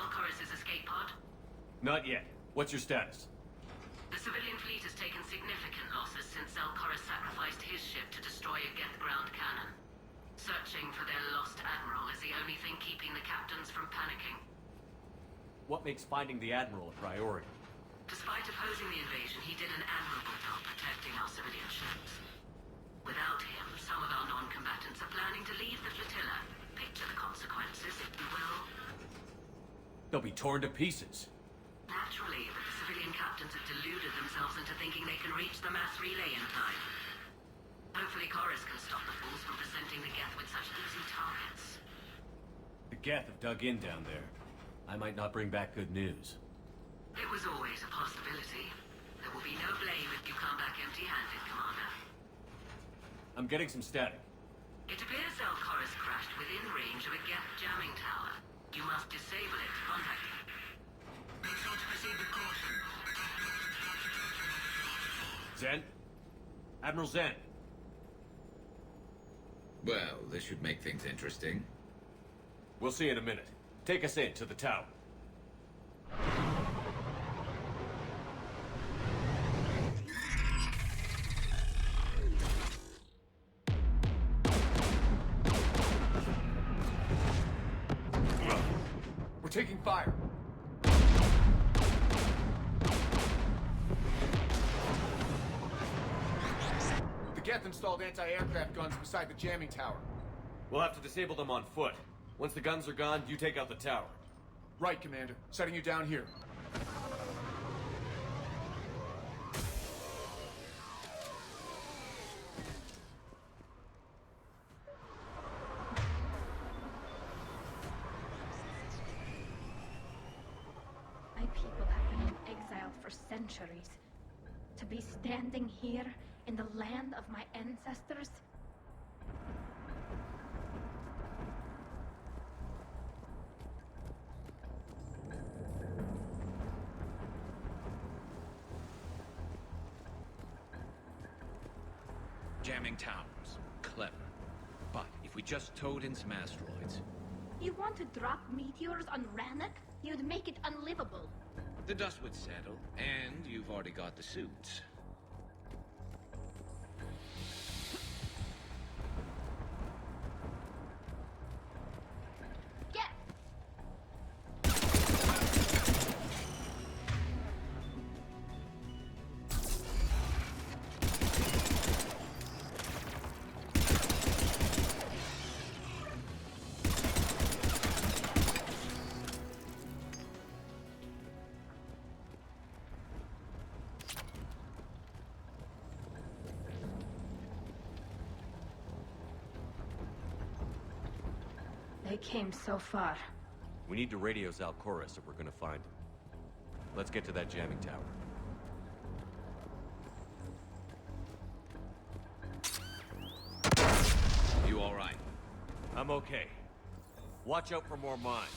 Zelkoris' escape pod? Not yet. What's your status? The civilian fleet has taken significant losses since Zelkoris sacrificed his ship to destroy a Geth ground cannon. Searching for their lost admiral is the only thing keeping the captains from panicking. What makes finding the Admiral a priority? Despite opposing the invasion, he did an admirable job protecting our civilian ships. Without him, some of our non-combatants are planning to leave the flotilla. Picture the consequences, if you will. They'll be torn to pieces. Naturally, but the civilian captains have deluded themselves into thinking they can reach the mass relay in time. Hopefully Chorus can stop the fools from presenting the Geth with such easy targets. The Geth have dug in down there. I might not bring back good news. It was always a possibility. There will be no blame if you come back empty-handed, Commander. I'm getting some static. It appears Zelkoris crashed within range of a Geth jamming tower. You must disable it to contact him. Make sure to proceed with caution. Zen? Admiral Zen. Well, this should make things interesting. We'll see in a minute. Take us in to the tower. We're taking fire. The Geth installed anti-aircraft guns beside the jamming tower. We'll have to disable them on foot. Once the guns are gone, you take out the tower. Right, Commander. Setting you down here. My people have been in exile for centuries. To be standing here in the land of my ancestors? Jamming towers. Clever. But if we just towed in some asteroids... You want to drop meteors on Rannoch? You'd make it unlivable. The dust would settle, and you've already got the suits. Get! They came so far. We need to radio Zelkoris if we're gonna find him. Let's get to that jamming tower. You all right? I'm okay. Watch out for more mines.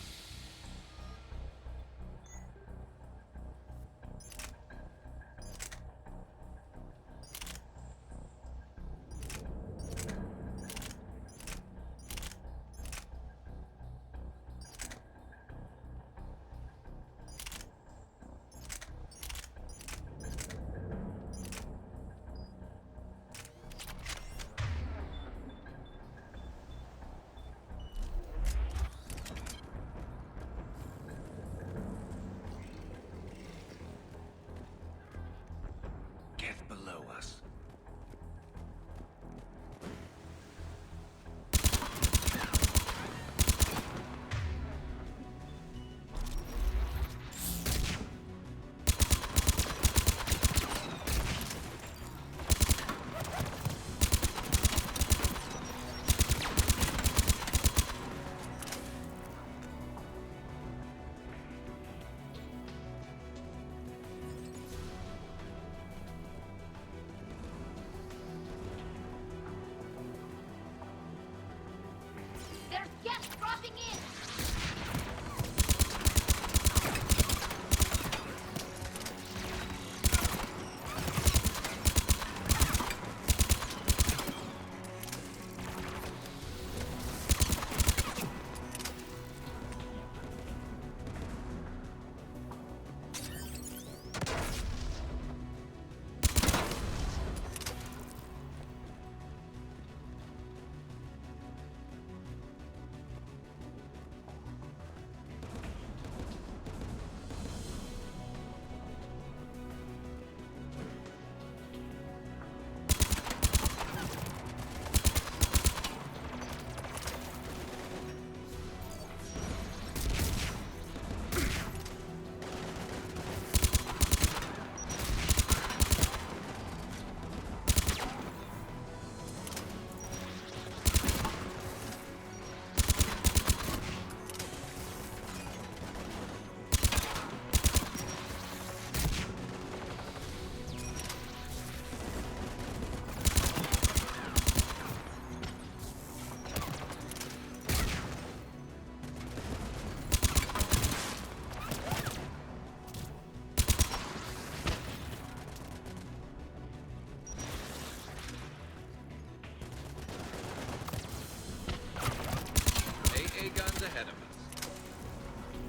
AA guns ahead of us.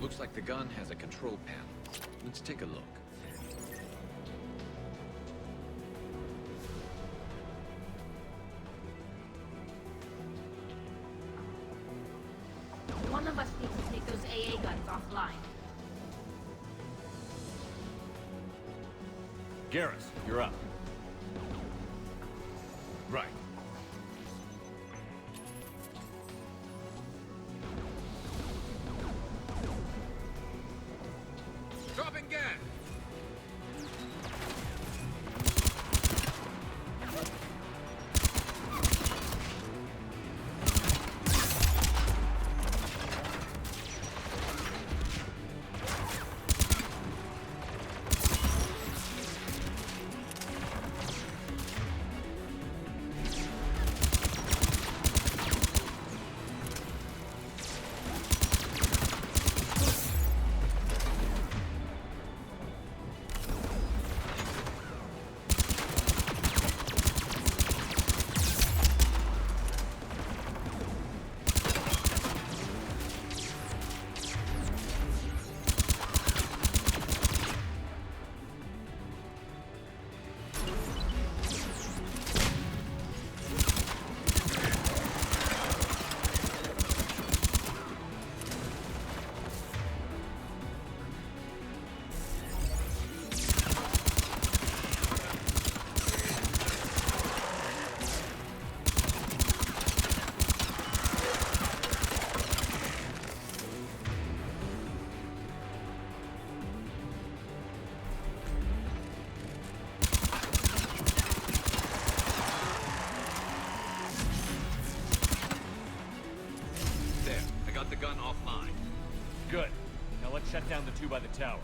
Looks like the gun has a control panel. Let's take a look. One of us needs to take those AA guns offline. Garrus, you're up. Right. Dropping gas! There, I got the gun offline. Good. Now let's shut down the two by the tower.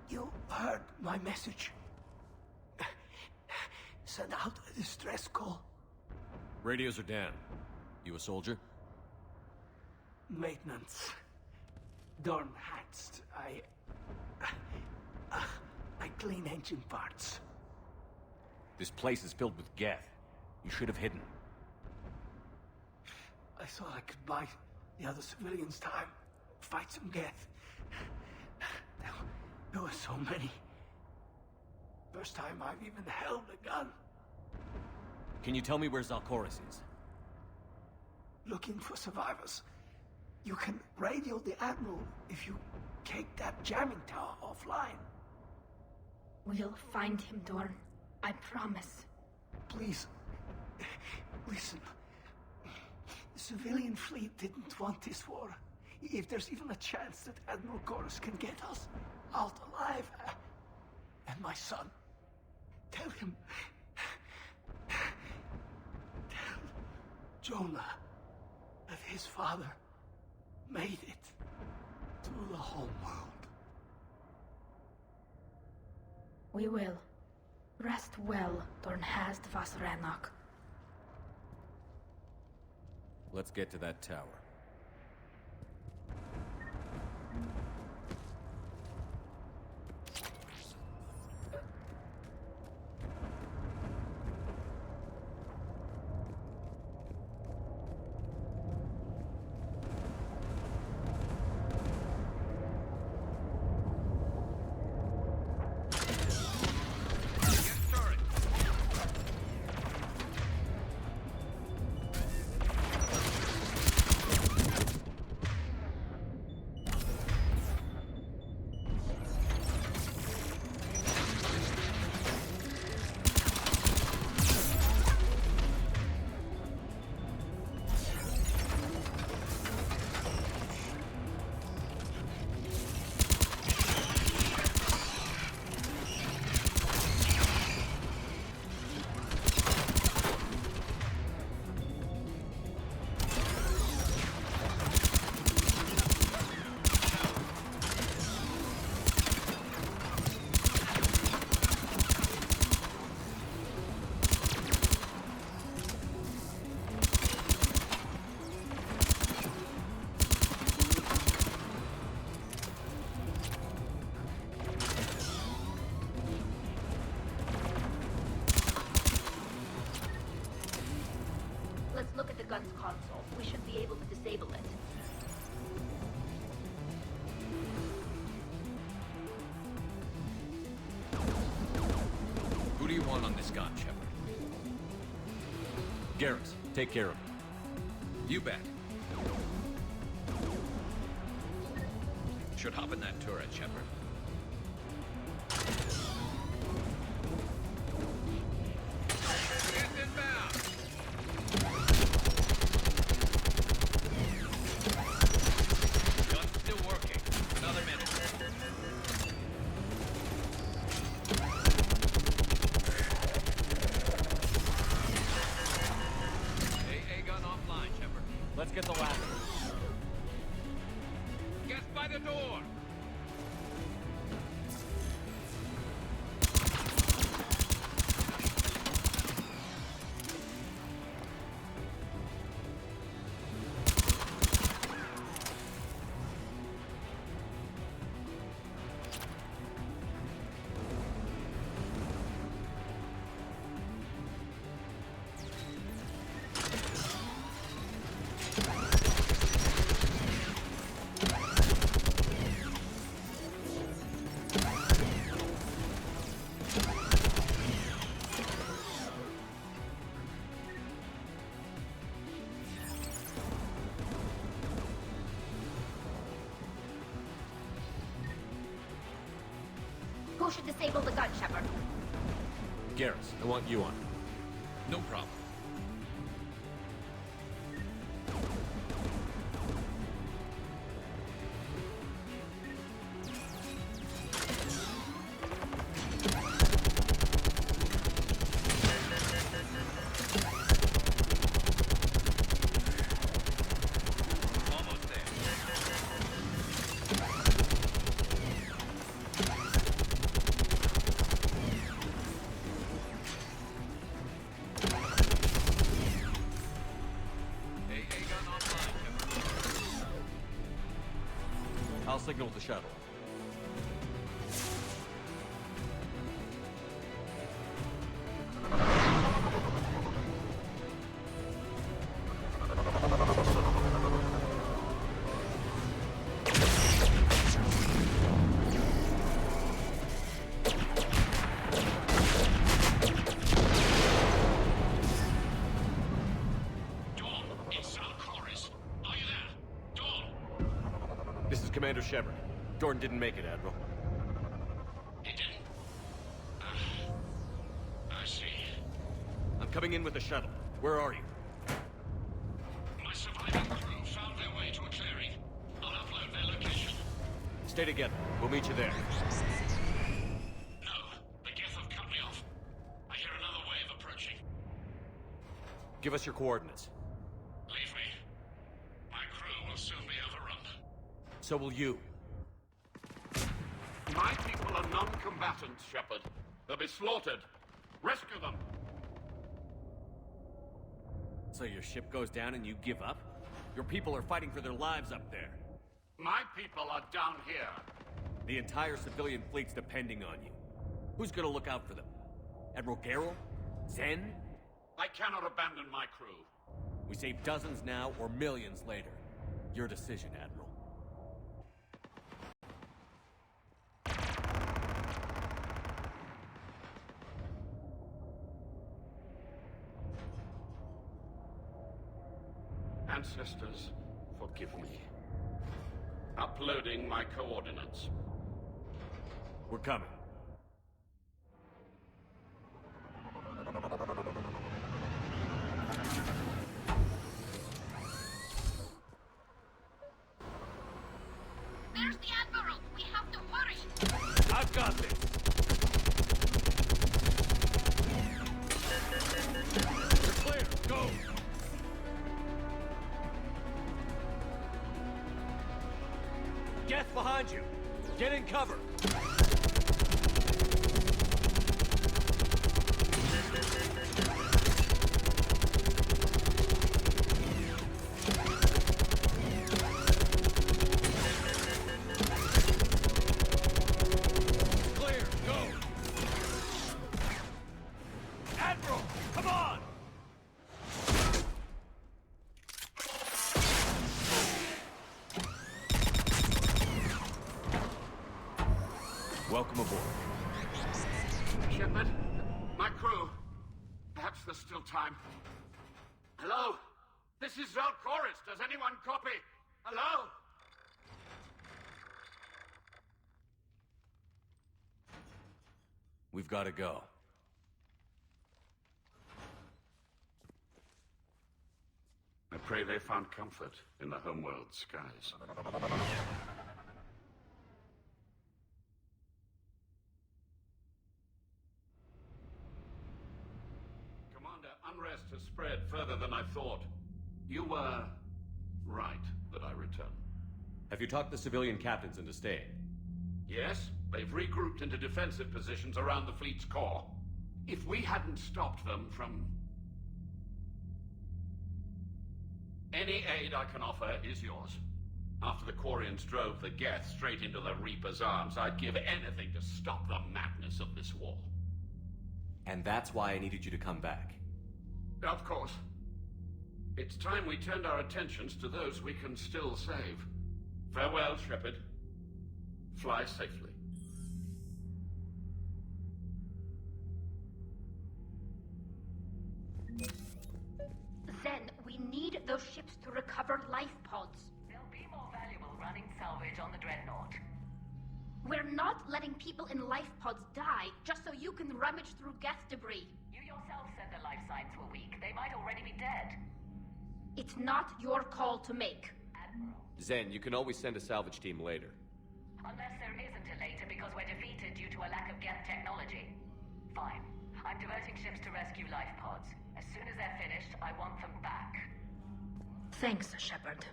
You heard my message. Send out a distress call. Radios are down. You a soldier? Maintenance. Dorn Hatst. I clean engine parts. This place is filled with Geth. You should have hidden. I thought I could buy the other civilians time. Fight some Geth. There were so many. First time I've even held a gun. Can you tell me where Zalcoris is? Looking for survivors. You can radio the Admiral if you take that jamming tower offline. We'll find him, Dorn. I promise. Please, listen. The civilian fleet didn't want this war. If there's even a chance that Admiral Chorus can get us out alive, and my son, tell him, tell Jonah that his father made it to the home world. We will. Rest well, Dornhast Vasranok. Let's get to that tower. calling on this gun, Shepard? Garrus, take care of him. You bet. Should hop in that turret, Shepard. Get inbound! Gun's still working. Another minute. AA gun offline, Shepard. Let's get the ladder. Get by the door! Who should disable the gun, Shepard? Garrus, I want you on. No problem. Almost there. AA gun offline, Shepard. I'll signal the shuttle. Dawn, it's Sal Chorus. Are you there? Dawn! This is Commander Shepard. Jordan didn't make it, Admiral. He didn't? I see. I'm coming in with the shuttle. Where are you? My surviving crew found their way to a clearing. I'll upload their location. Stay together. We'll meet you there. No, the Geth have cut me off. I hear another wave approaching. Give us your coordinates. Leave me. My crew will soon be overrun. So will you. My people are non-combatants, Shepard. They'll be slaughtered. Rescue them. So your ship goes down and you give up? Your people are fighting for their lives up there. My people are down here. The entire civilian fleet's depending on you. Who's gonna look out for them? Admiral Garrel? Zen? I cannot abandon my crew. We save dozens now or millions later. Your decision, Admiral. Ancestors, forgive me. Uploading my coordinates. We're coming. There's the Admiral! We have to hurry! I've got this! You're clear! Go! Geth behind you! Get in cover! Clear! Go! Admiral! Come on! Welcome aboard. Shepard, My crew. Perhaps there's still time. Hello? This is Zalcoris. Does anyone copy? Hello? We've got to go. I pray they found comfort in the homeworld skies. Commander, unrest has spread further than I thought. You were right that I return. Have you talked the civilian captains into staying? Yes, they've regrouped into defensive positions around the fleet's core. If we hadn't stopped them from... Any aid I can offer is yours. After the Quarians drove the Geth straight into the Reaper's arms, I'd give anything to stop the madness of this war. And that's why I needed you to come back. Of course. It's time we turned our attentions to those we can still save. Farewell, Shepard. Fly safely. Then we need those ships to recover life pods. They'll be more valuable running salvage on the Dreadnought. We're not letting people in life pods die just so you can rummage through Geth debris. You yourself said the life signs were weak. They might already be dead. It's not your call to make. Admiral. Zen, you can always send a salvage team later. Unless there isn't a later because we're defeated due to a lack of Geth technology. Fine. I'm diverting ships to rescue life pods. As soon as they're finished, I want them back. Thanks, Shepard.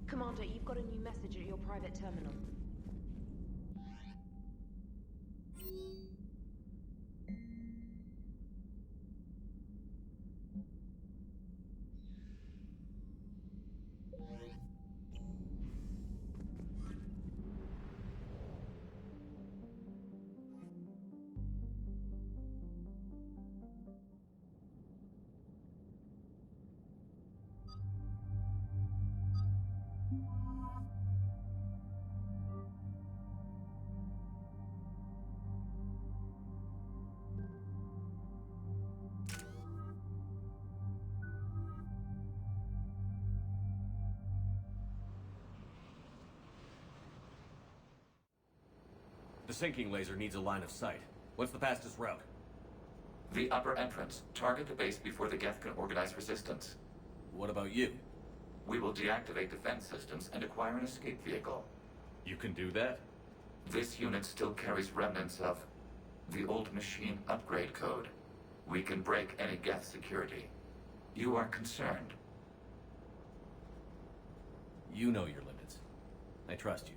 Commander, you've got a new message at your private terminal. The sinking laser needs a line of sight. What's the fastest route? The upper entrance. Target the base before the Geth can organize resistance. What about you? We will deactivate defense systems and acquire an escape vehicle. You can do that? This unit still carries remnants of the old machine upgrade code. We can break any Geth security. You are concerned. You know your limits. I trust you.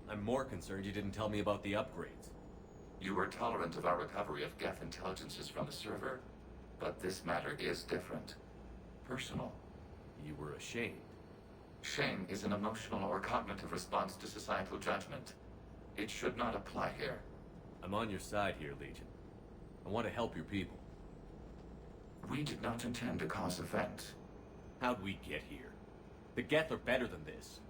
I'm more concerned you didn't tell me about the upgrades. You were tolerant of our recovery of Geth intelligences from the server, but this matter is different. Personal. You were ashamed. Shame is an emotional or cognitive response to societal judgment. It should not apply here. I'm on your side here, Legion. I want to help your people. We did not intend to cause offense. How'd we get here? The Geth are better than this.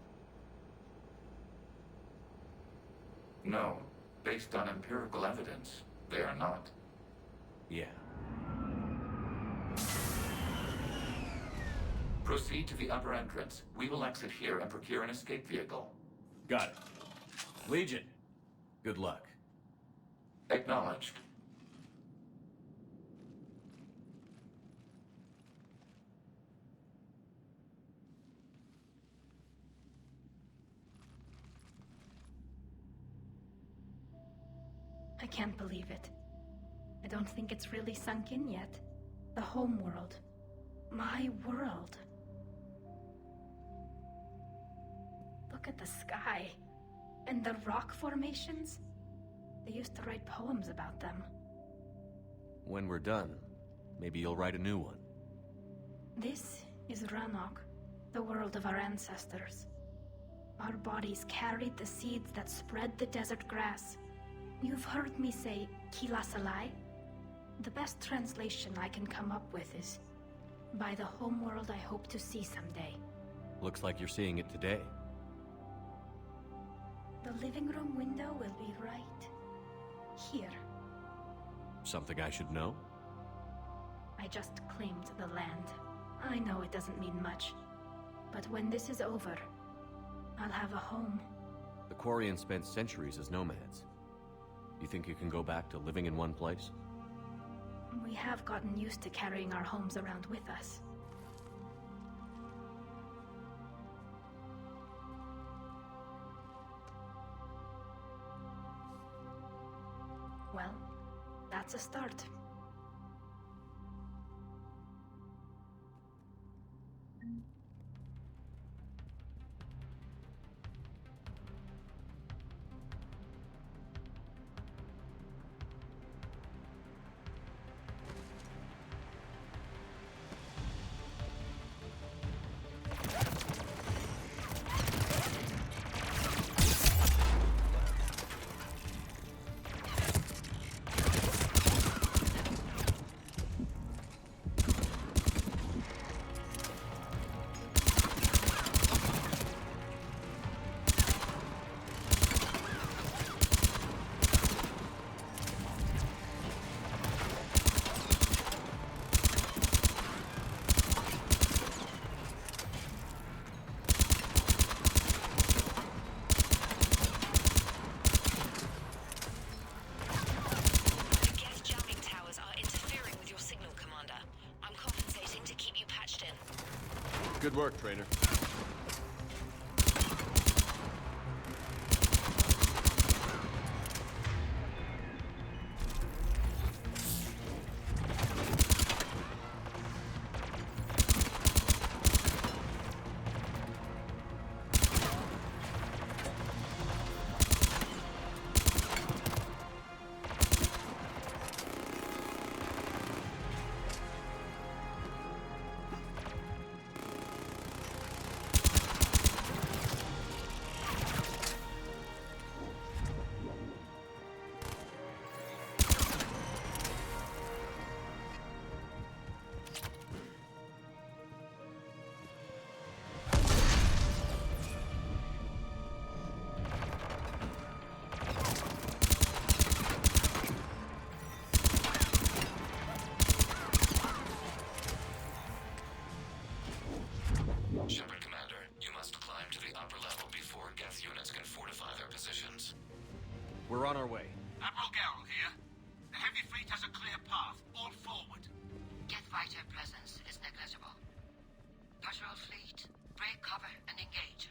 No. Based on empirical evidence, they are not. Yeah. Proceed to the upper entrance. We will exit here and procure an escape vehicle. Got it. Legion, good luck. Acknowledged. I can't believe it. I don't think it's really sunk in yet. The home world. My world. Look at the sky. And the rock formations. They used to write poems about them. When we're done, maybe you'll write a new one. This is Ranok, the world of our ancestors. Our bodies carried the seeds that spread the desert grass. You've heard me say Kila Salai? The best translation I can come up with is, by the homeworld I hope to see someday. Looks like you're seeing it today. The living room window will be right here. Something I should know? I just claimed the land. I know it doesn't mean much, but when this is over, I'll have a home. The Quarians spent centuries as nomads. You think you can go back to living in one place? We have gotten used to carrying our homes around with us. Well, that's a start. Good work, Trainer. Shepard Commander, you must climb to the upper level before Geth units can fortify their positions. We're on our way. Admiral Garrel here. The heavy fleet has a clear path. All forward. Geth fighter presence is negligible. Patrol fleet, break cover and engage.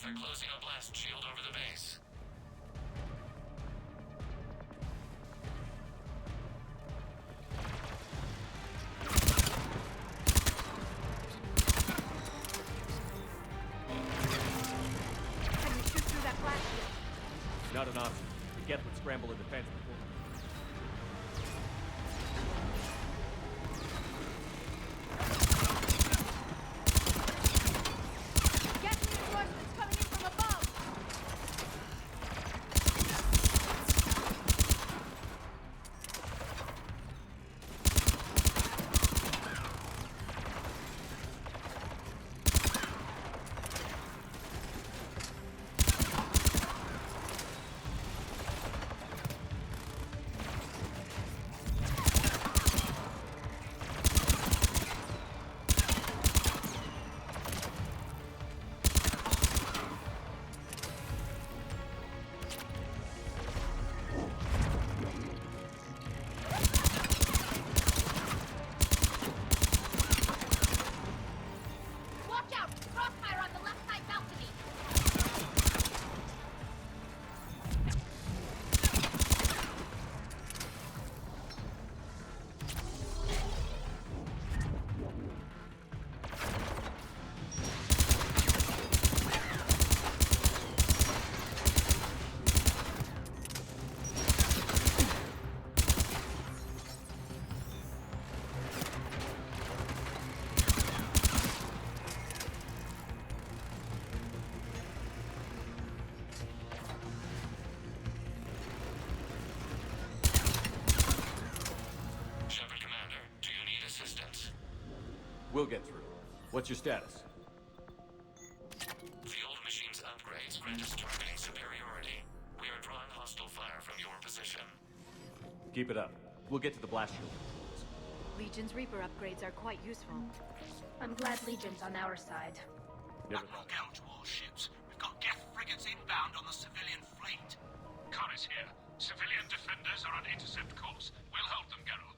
They're closing a blast shield over the base. Can we shoot through that blast shield? Not an option. The Geth would scramble a defense before. Get reinforcements coming in from above! Watch out! Crossfire on the left side balcony! Shepard Commander, do you need assistance? We'll get through. What's your status? The old machine's upgrades grant us targeting superiority. We are drawing hostile fire from your position. Keep it up. We'll get to the blast shield. Legion's Reaper upgrades are quite useful. I'm glad Legion's on our side. Never Admiral Gell to all ships. We've got Geth frigates inbound on the civilian fleet. Khan is here. Civilian defenders are on intercept course. We'll hold them, Geralt.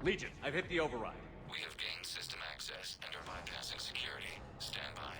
Legion, I've hit the override. We have gained system access and are bypassing security. Stand by.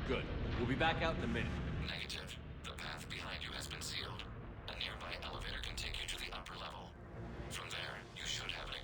Good. We'll be back out in a minute. Negative. The path behind you has been sealed. A nearby elevator can take you to the upper level. From there, you should have an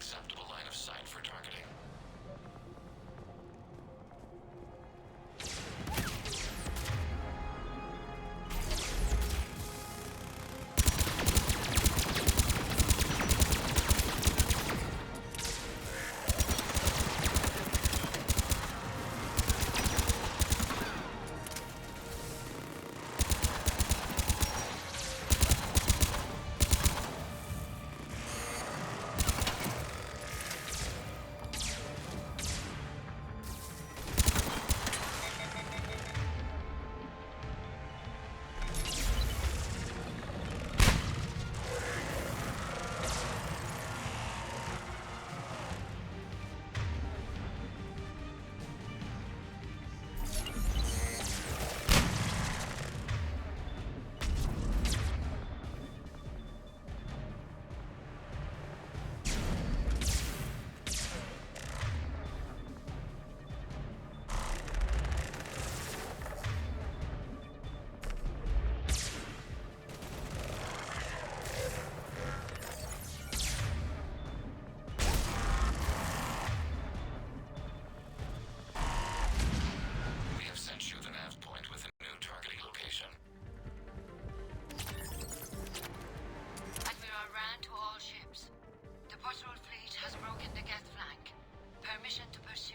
permission to pursue.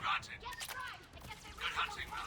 Granted. Good hunting, man.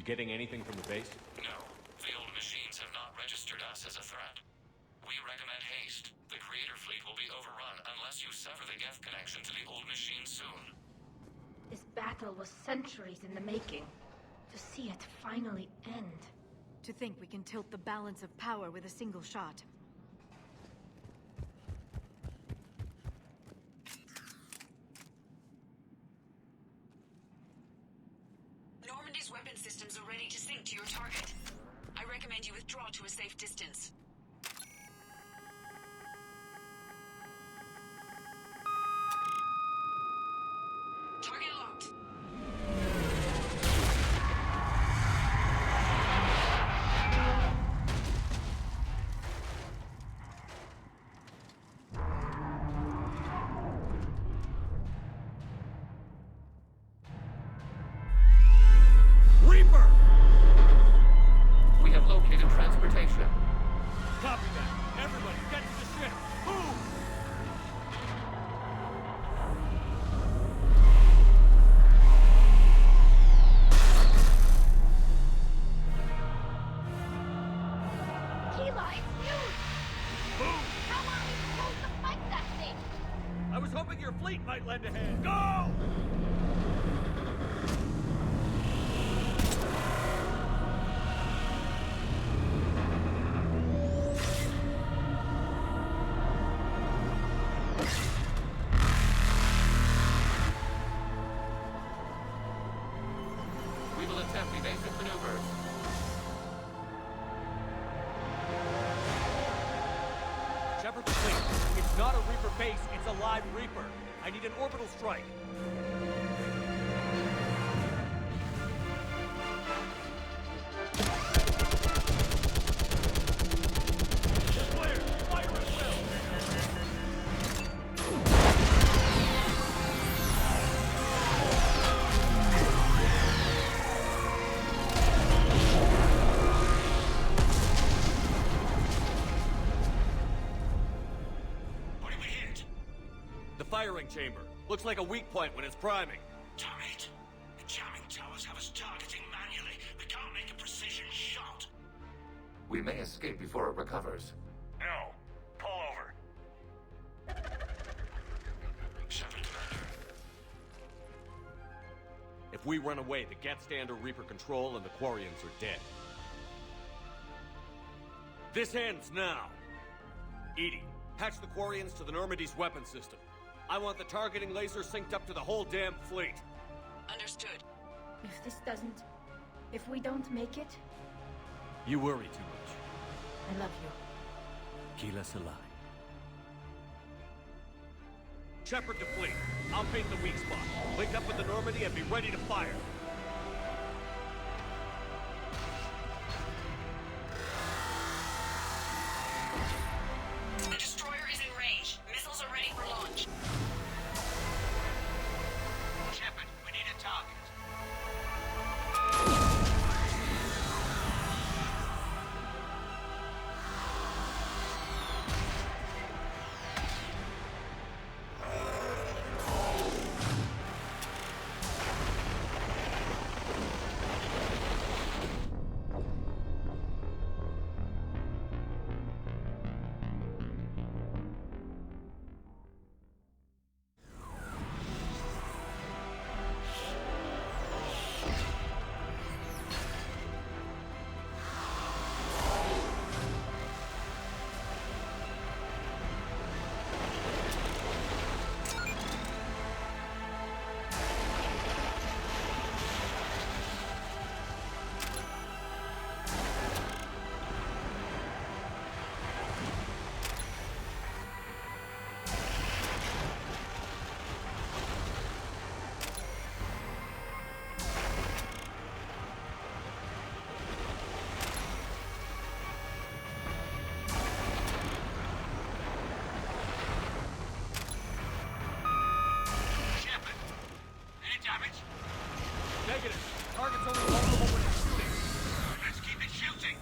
You getting anything from the base? No. The old machines have not registered us as a threat. We recommend haste. The Creator Fleet will be overrun unless you sever the Geth connection to the old machine soon. This battle was centuries in the making. To see it finally end. To think we can tilt the balance of power with a single shot. Normandy's weapon systems are ready to sink to your target. I recommend you withdraw to a safe distance. Target locked. Reaper! We have located transportation. Copy that. Everybody, get to the ship. Move! Keela, it's you! Move! Come on, we're supposed to fight that thing! I was hoping your fleet might lend a hand. Go! We will attempt evasive maneuvers. Shepard to fleet. It's not a Reaper base, it's a live Reaper. I need an orbital strike. Clear! Fire at will! What did we hit? The firing chamber. Looks like a weak point when it's priming. Damn it! The jamming towers have us targeting manually. We can't make a precision shot. We may escape before it recovers. No. Pull over. Shepard, Commander. If we run away, the Geth stay under Reaper control and the Quarians are dead. This ends now. EDI, Patch the Quarians to the Normandy's weapon system. I want the targeting laser synced up to the whole damn fleet. Understood. If this doesn't... If we don't make it, You worry too much. I love you. Keela Salai. Shepard to fleet. I'll paint the weak spot. Link up with the Normandy and be ready to fire. The destroyer is in range. Missiles are ready for launch. Shepard, we need a target. Negative. Target's only vulnerable when it's shooting. Let's keep it shooting.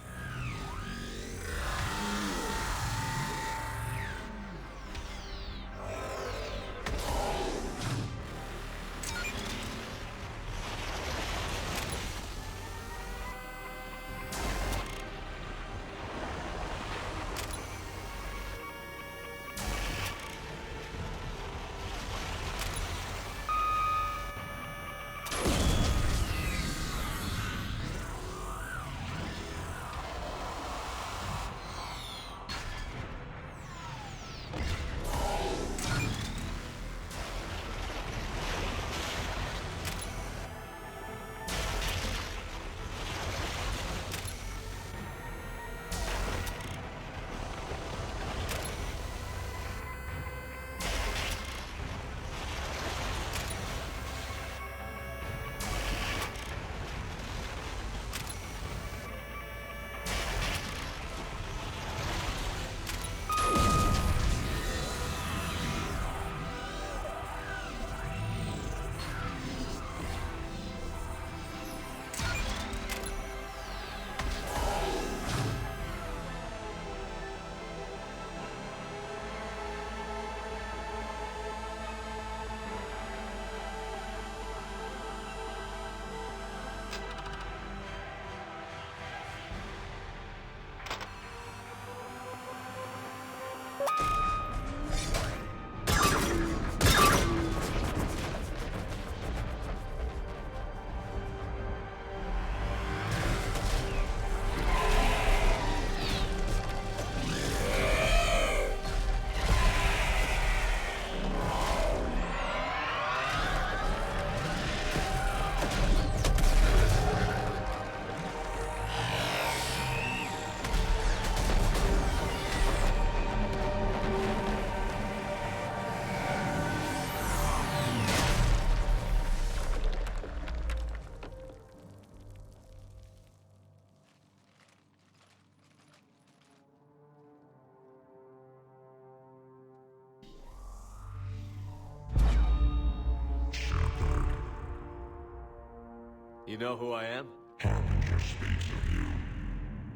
You know who I am? Harbinger speaks of you.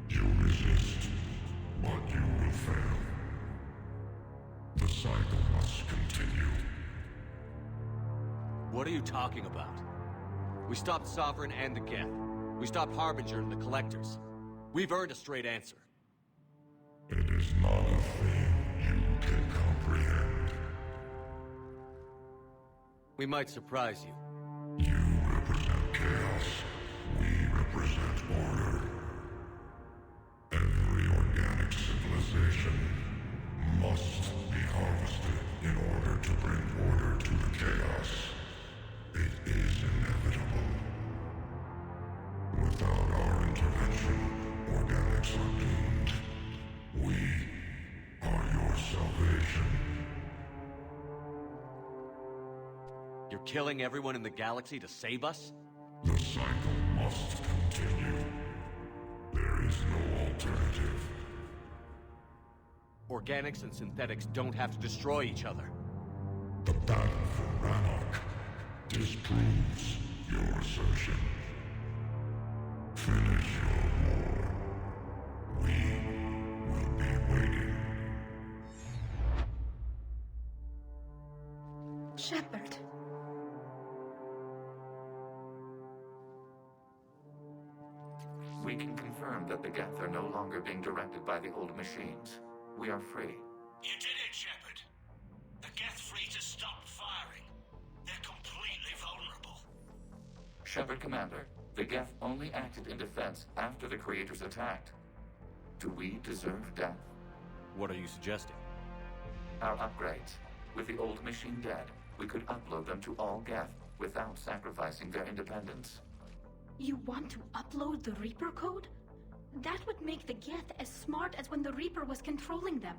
You resist, but you will fail. The cycle must continue. What are you talking about? We stopped Sovereign and the Geth. We stopped Harbinger and the Collectors. We've earned a straight answer. It is not a thing you can comprehend. We might surprise you. You represent chaos. We represent order. Every organic civilization must salvation. You're killing everyone in the galaxy to save us? The cycle must continue. There is no alternative. Organics and synthetics don't have to destroy each other. The battle for Rannoch disproves your assertion. Finish your war. We will be waiting. Shepard. We can confirm that the Geth are no longer being directed by the old machines. We are free. You did it, Shepard. The Geth fleet has stopped firing. They're completely vulnerable. Shepard Commander, the Geth only acted in defense after the Creators attacked. Do we deserve death? What are you suggesting? Our upgrades. With the old machine dead, we could upload them to all Geth without sacrificing their independence. You want to upload the Reaper code? That would make the Geth as smart as when the Reaper was controlling them.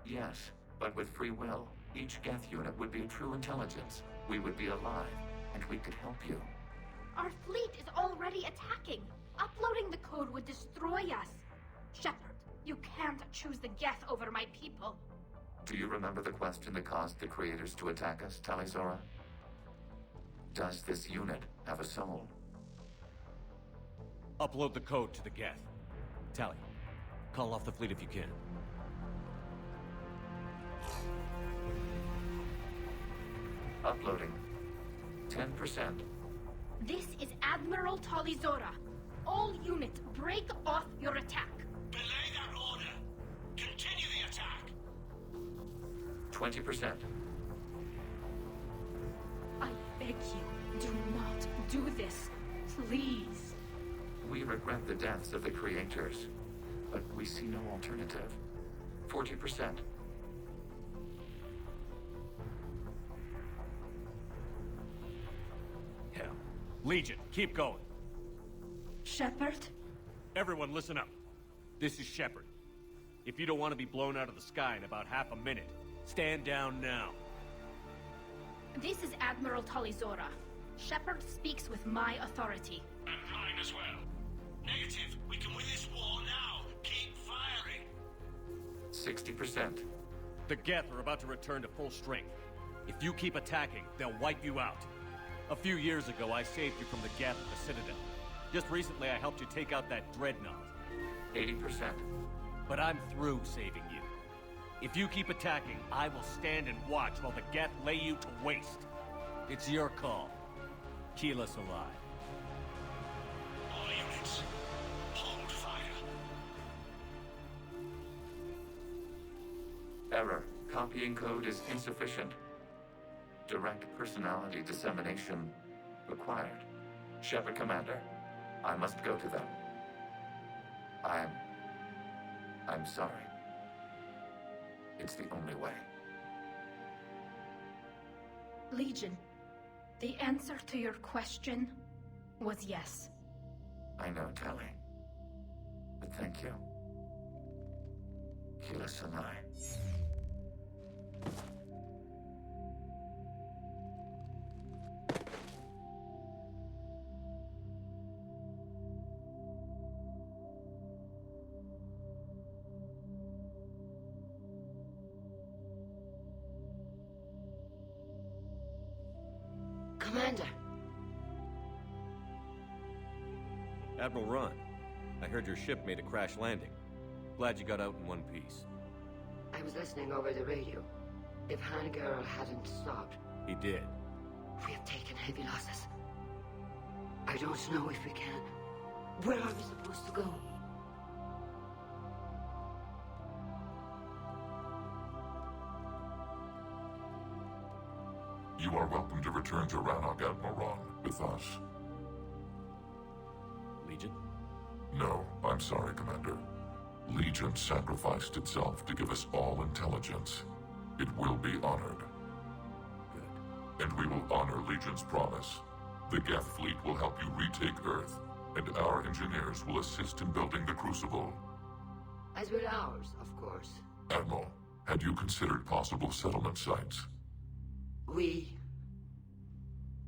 Yes, but with free will, each Geth unit would be a true intelligence. We would be alive, and we could help you. Our fleet is already attacking. Uploading the code would destroy us. Shepard, you can't choose the Geth over my people. Do you remember the question that caused the Creators to attack us, Tali'Zorah? Does this unit have a soul? Upload the code to the Geth. Tali, call off the fleet if you can. Uploading. 10%. This is Admiral Tali'Zorah. All units, break off your attack. Belay that order. Continue the attack. 20%. I beg you, do not do this. Please. We regret the deaths of the Creators, but we see no alternative. 40%. Hell. Legion, keep going. Shepard? Everyone listen up. This is Shepard. If you don't want to be blown out of the sky in about half a minute, stand down now. This is Admiral Tali'Zorah. Shepard speaks with my authority. And mine as well. Negative. We can win this war now. Keep firing. 60%. The Geth are about to return to full strength. If you keep attacking, they'll wipe you out. A few years ago, I saved you from the Geth at the Citadel. Just recently, I helped you take out that Dreadnought. 80%. But I'm through saving you. If you keep attacking, I will stand and watch while the Geth lay you to waste. It's your call. Keep us alive. All units, hold fire. Error. Copying code is insufficient. Direct personality dissemination required. Shepard Commander, I must go to them. I'm sorry. It's the only way. Legion, the answer to your question was yes. I know, Tali. But thank you. Keep us alive. Commander. Admiral Ron, I heard your ship made a crash landing. Glad you got out in one piece. I was listening over the radio. If Hanagar hadn't stopped... He did. We have taken heavy losses. I don't know if we can. Where are we supposed to go? You are welcome to return to Rannoch, Admiral Ron, with us. Legion? No, I'm sorry, Commander. Legion sacrificed itself to give us all intelligence. It will be honored. Good. And we will honor Legion's promise. The Geth fleet will help you retake Earth, and our engineers will assist in building the Crucible. As will ours, of course. Admiral, Had you considered possible settlement sites?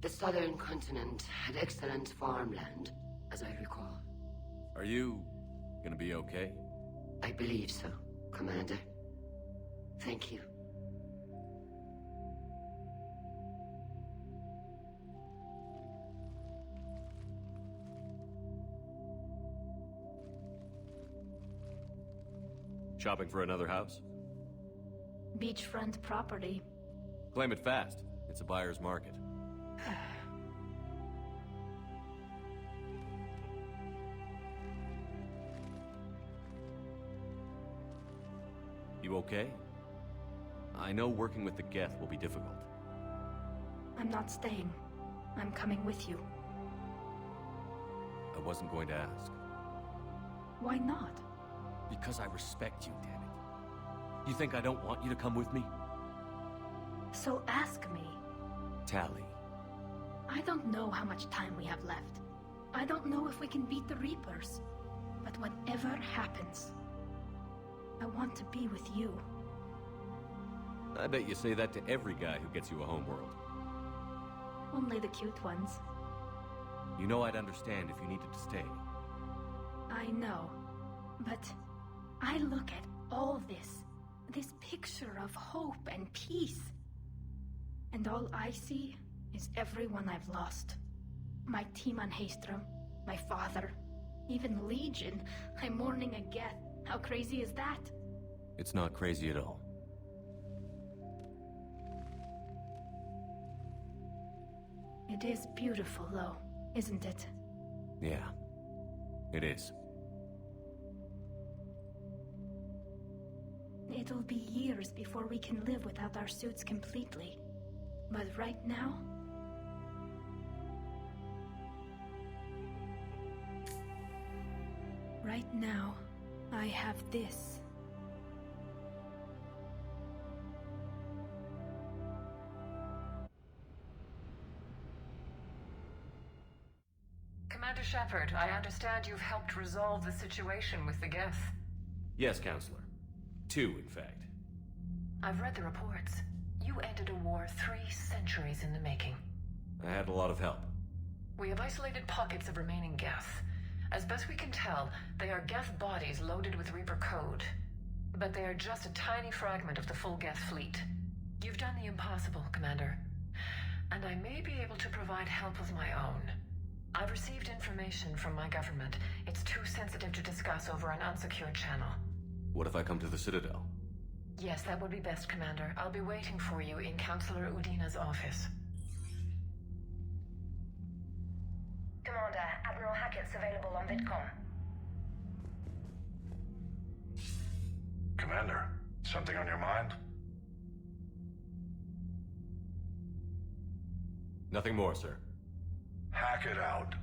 The southern continent had excellent farmland, as I recall. Are you gonna be okay? I believe so, Commander. Thank you. Shopping for another house? Beachfront property. Claim it fast. It's a buyer's market. You okay? I know working with the Geth will be difficult. I'm not staying. I'm coming with you. I wasn't going to ask. Why not? Because I respect you, damn it. You think I don't want you to come with me? So ask me. Tali. I don't know how much time we have left. I don't know if we can beat the Reapers. But whatever happens, I want to be with you. I bet you say that to every guy who gets you a homeworld. Only the cute ones. You know I'd understand if you needed to stay. I know. But I look at all this picture of hope and peace. And all I see is everyone I've lost. My team on Haestrom, my father, even Legion. I'm mourning a Geth. How crazy is that? It's not crazy at all. It is beautiful, though, isn't it? Yeah, it is. It'll be years before we can live without our suits completely. But right now... Right now, I have this. Commander Shepard, I understand you've helped resolve the situation with the Geth. Yes, Counselor. 2, in fact. I've read the reports. You ended a war 3 centuries in the making. I had a lot of help. We have isolated pockets of remaining Geth. As best we can tell, they are Geth bodies loaded with Reaper code. But they are just a tiny fragment of the full Geth fleet. You've done the impossible, Commander. And I may be able to provide help of my own. I've received information from my government. It's too sensitive to discuss over an unsecured channel. What if I come to the Citadel? Yes, that would be best, Commander. I'll be waiting for you in Counselor Udina's office. Commander, Admiral Hackett's available on VidCom. Commander, something on your mind? Nothing more, sir. Hackett out.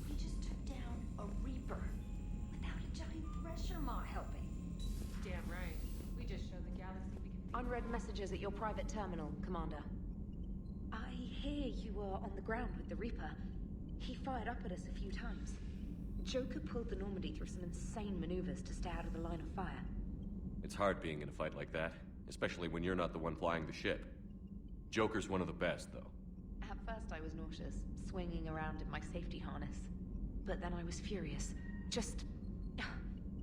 We just took down a Reaper without a giant pressure mar helping. Damn right. We just showed the galaxy we can... Unread messages at your private terminal, Commander. I hear you were on the ground with the Reaper. He fired up at us a few times. Joker pulled the Normandy through some insane maneuvers to stay out of the line of fire. It's hard being in a fight like that, especially when you're not the one flying the ship. Joker's one of the best, though. At first I was nauseous, swinging around in my safety harness. But then I was furious. Just...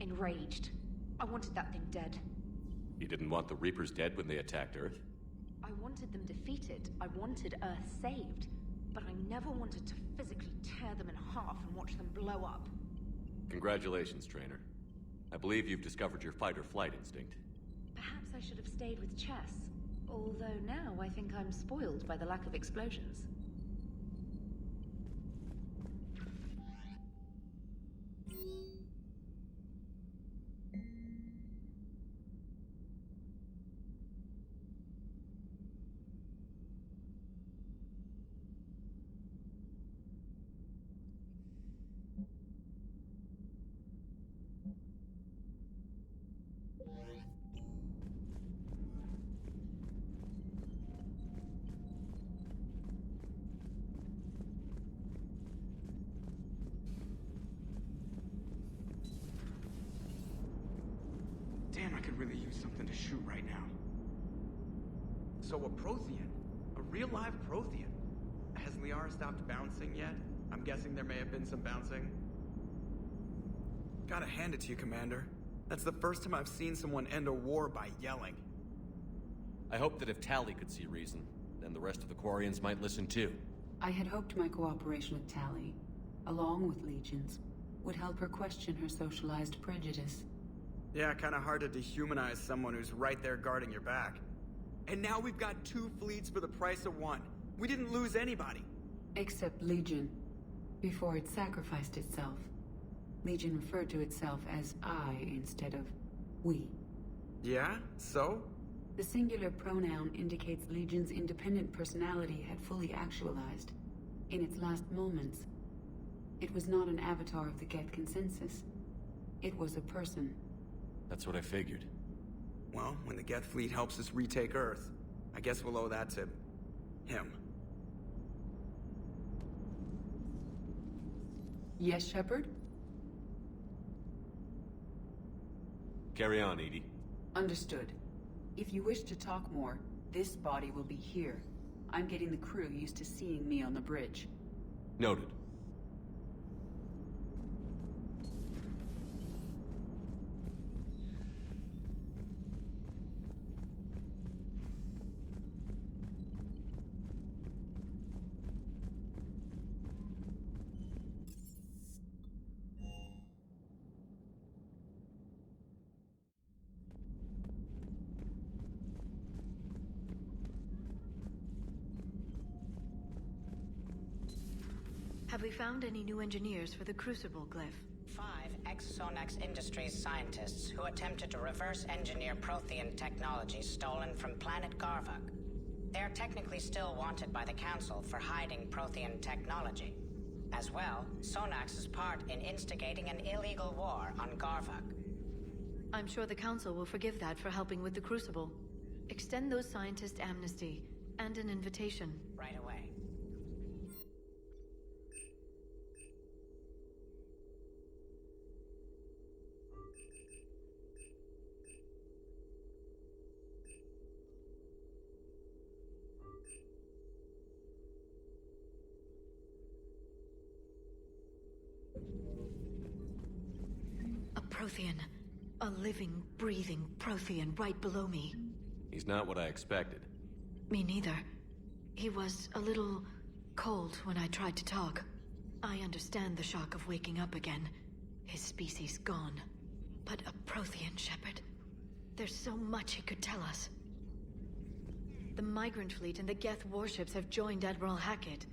enraged. I wanted that thing dead. You didn't want the Reapers dead when they attacked Earth? I wanted them defeated. I wanted Earth saved. But I never wanted to physically tear them in half and watch them blow up. Congratulations, Trainer. I believe you've discovered your fight-or-flight instinct. Perhaps I should have stayed with chess. Although now I think I'm spoiled by the lack of explosions. really use something to shoot right now. So a Prothean? A real live Prothean? Has Liara stopped bouncing yet? I'm guessing there may have been some bouncing. Gotta hand it to you, Commander. That's the first time I've seen someone end a war by yelling. I hope that if Tali could see reason, then the rest of the Quarians might listen too. I had hoped my cooperation with Tali, along with Legions, would help her question her socialized prejudice. Yeah, kinda hard to dehumanize someone who's right there guarding your back. And now we've got 2 fleets for the price of 1. We didn't lose anybody. Except Legion, before it sacrificed itself. Legion referred to itself as I instead of we. Yeah? So? The singular pronoun indicates Legion's independent personality had fully actualized. In its last moments, it was not an avatar of the Geth consensus. It was a person. That's what I figured. Well, when the Geth fleet helps us retake Earth, I guess we'll owe that to him. Yes, Shepard? Carry on, Edie. Understood. If you wish to talk more, this body will be here. I'm getting the crew used to seeing me on the bridge. Noted. Have we found any new engineers for the Crucible glyph? 5 ex-Sonax Industries scientists who attempted to reverse engineer Prothean technology stolen from planet Garvuk. They're technically still wanted by the Council for hiding Prothean technology. As well, Sonax's part in instigating an illegal war on Garvuk. I'm sure the Council will forgive that for helping with the Crucible. Extend those scientists amnesty and an invitation. Right away. A Prothean. A living, breathing Prothean right below me. He's not what I expected. Me neither. He was a little cold when I tried to talk. I understand the shock of waking up again. His species gone. But a Prothean, Shepard. There's so much he could tell us. The Migrant Fleet and the Geth warships have joined Admiral Hackett.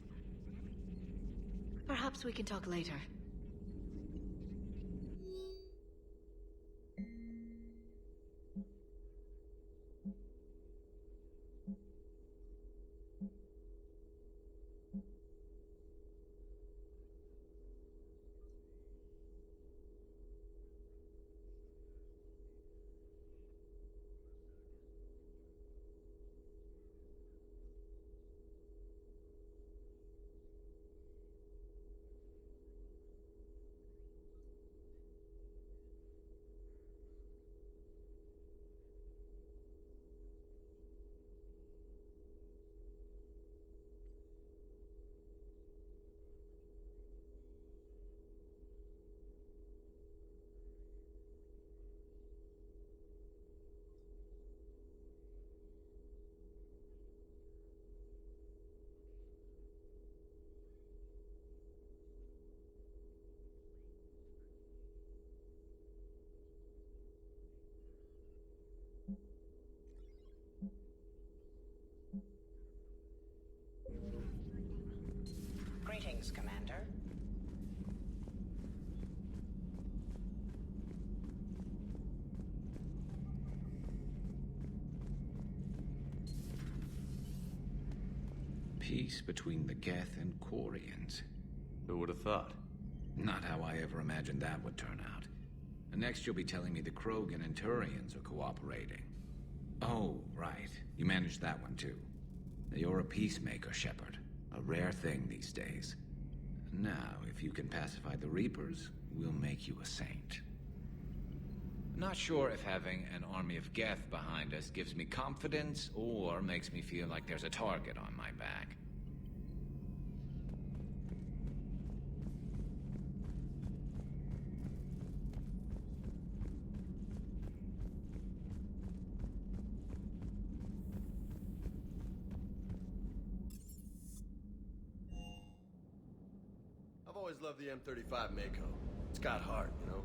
Perhaps we can talk later. Greetings, Commander. Peace between the Geth and Quarians. Who would have thought? Not how I ever imagined that would turn out. And next you'll be telling me the Krogan and Turians are cooperating. Oh, right. You managed that one too. You're a peacemaker, Shepard. A rare thing these days. Now, if you can pacify the Reapers, we'll make you a saint. Not sure if having an army of Geth behind us gives me confidence or makes me feel like there's a target on my back. I've always loved the M35 Mako. It's got heart, you know?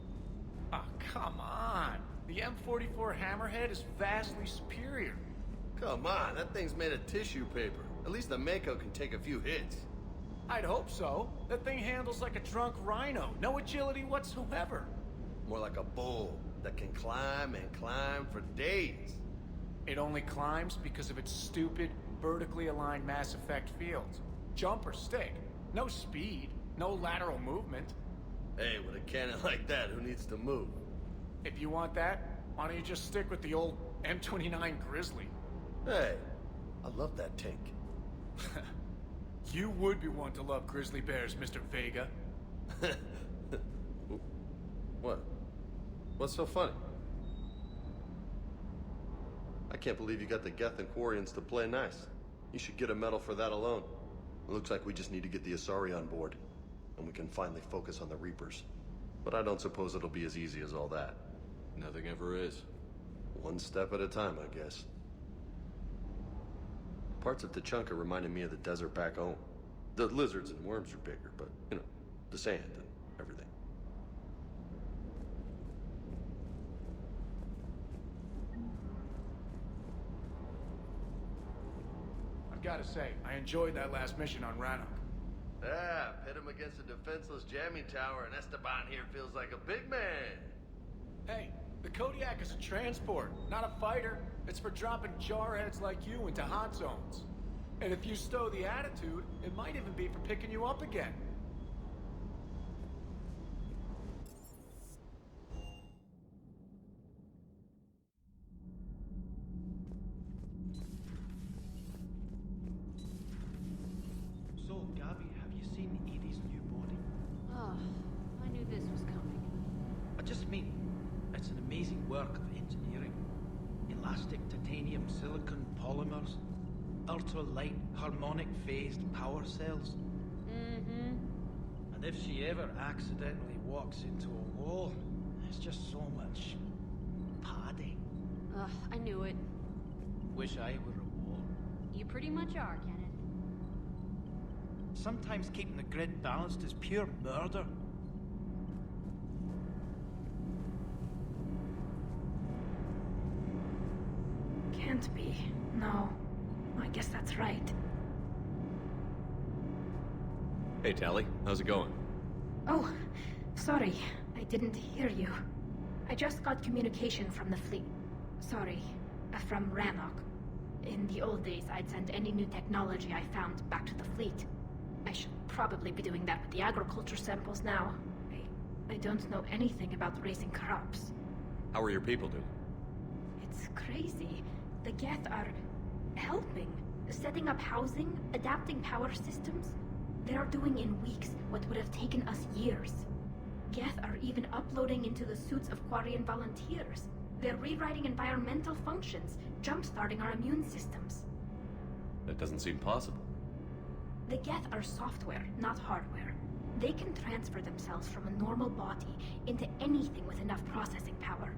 Oh, come on. The M44 Hammerhead is vastly superior. Come on, that thing's made of tissue paper. At least the Mako can take a few hits. I'd hope so. That thing handles like a drunk rhino. No agility whatsoever. More like a bull that can climb and climb for days. It only climbs because of its stupid, vertically aligned Mass Effect fields. Jump or stick. No speed. No lateral movement. Hey, with a cannon like that, who needs to move? If you want that, why don't you just stick with the old M29 Grizzly? Hey, I love that tank. You would be one to love grizzly bears, Mr. Vega. What? What's so funny? I can't believe you got the Geth and Quarians to play nice. You should get a medal for that alone. It looks like we just need to get the Asari on board, and we can finally focus on the Reapers. But I don't suppose it'll be as easy as all that. Nothing ever is. One step at a time, I guess. Parts of Tuchanka reminded me of the desert back home. The lizards and worms are bigger, but, you know, the sand and everything. I've got to say, I enjoyed that last mission on Rannoch. Yeah, pit him against a defenseless jamming tower, and Esteban here feels like a big man. Hey, the Kodiak is a transport, not a fighter. It's for dropping jarheads like you into hot zones. And if you stow the attitude, it might even be for picking you up again. So, Gabby, have you seen Edie's new body? Oh, I knew this was coming. I just mean, it's an amazing work of engineering. Elastic titanium silicon polymers, ultra-light harmonic phased power cells. Mm-hmm. And if she ever accidentally walks into a wall, there's just so much padding. Ugh, I knew it. Wish I were a wall. You pretty much are, Kenneth. Sometimes keeping the grid balanced is pure murder. Can't be. No. I guess that's right. Hey, Tali. How's it going? Oh, sorry. I didn't hear you. I just got communication from the fleet. Sorry. From Rannoch. In the old days, I'd send any new technology I found back to the fleet. I should probably be doing that with the agriculture samples now. I don't know anything about raising crops. How are your people doing? It's crazy. The Geth are helping. Setting up housing, adapting power systems. They are doing in weeks what would have taken us years. Geth are even uploading into the suits of Quarian volunteers. They're rewriting environmental functions, jump-starting our immune systems. That doesn't seem possible. The Geth are software, not hardware. They can transfer themselves from a normal body into anything with enough processing power.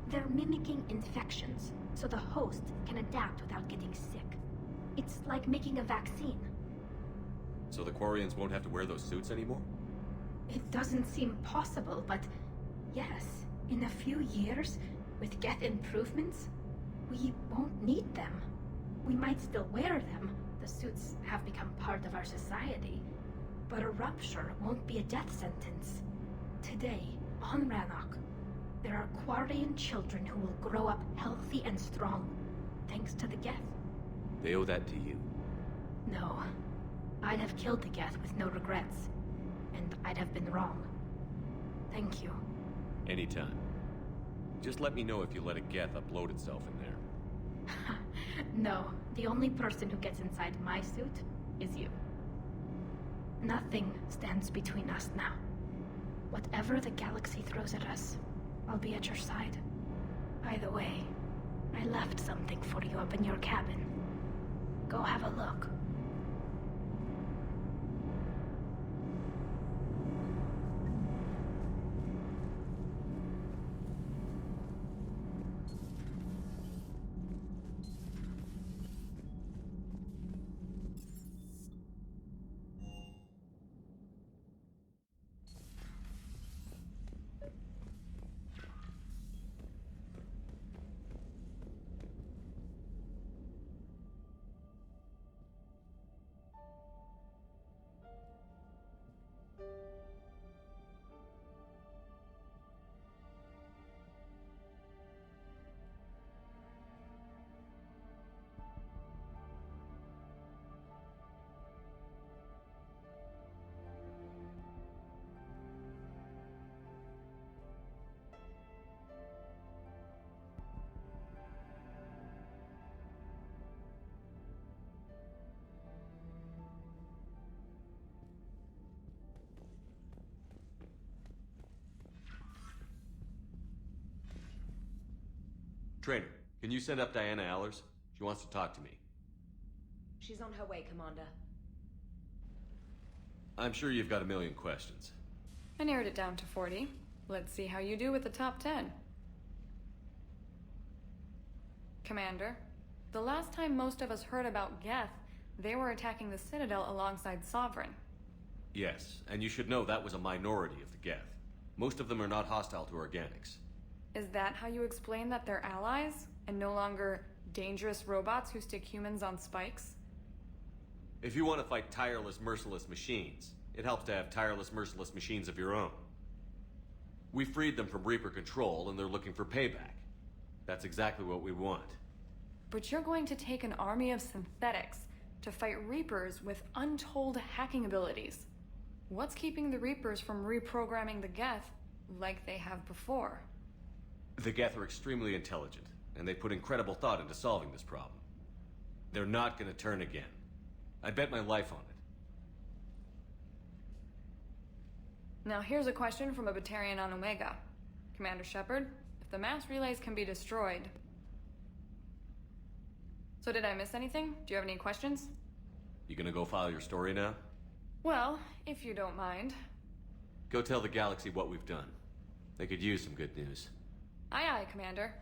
They're mimicking infections, so the host can adapt without getting sick. It's like making a vaccine. So the Quarians won't have to wear those suits anymore? It doesn't seem possible, but yes, in a few years, with Geth improvements, we won't need them. We might still wear them. The suits have become part of our society. But a rupture won't be a death sentence. Today, on Rannoch, there are Quarian children who will grow up healthy and strong, thanks to the Geth. They owe that to you. No. I'd have killed the Geth with no regrets. And I'd have been wrong. Thank you. Anytime. Just let me know if you let a Geth upload itself in there. No, the only person who gets inside my suit is you. Nothing stands between us now. Whatever the galaxy throws at us, I'll be at your side. By the way, I left something for you up in your cabin. Go have a look. Trainer, can you send up Diana Allers? She wants to talk to me. She's on her way, Commander. I'm sure you've got a million questions. I narrowed it down to 40. Let's see how you do with the top 10. Commander, the last time most of us heard about Geth, they were attacking the Citadel alongside Sovereign. Yes, and you should know that was a minority of the Geth. Most of them are not hostile to organics. Is that how you explain that they're allies, and no longer dangerous robots who stick humans on spikes? If you want to fight tireless, merciless machines, it helps to have tireless, merciless machines of your own. We freed them from Reaper control, and they're looking for payback. That's exactly what we want. But you're going to take an army of synthetics to fight Reapers with untold hacking abilities. What's keeping the Reapers from reprogramming the Geth like they have before? The Geth are extremely intelligent, and they put incredible thought into solving this problem. They're not going to turn again. I bet my life on it. Now here's a question from a Batarian on Omega. Commander Shepard, if the mass relays can be destroyed... So did I miss anything? Do you have any questions? You gonna go file your story now? Well, if you don't mind. Go tell the galaxy what we've done. They could use some good news. Aye aye, Commander.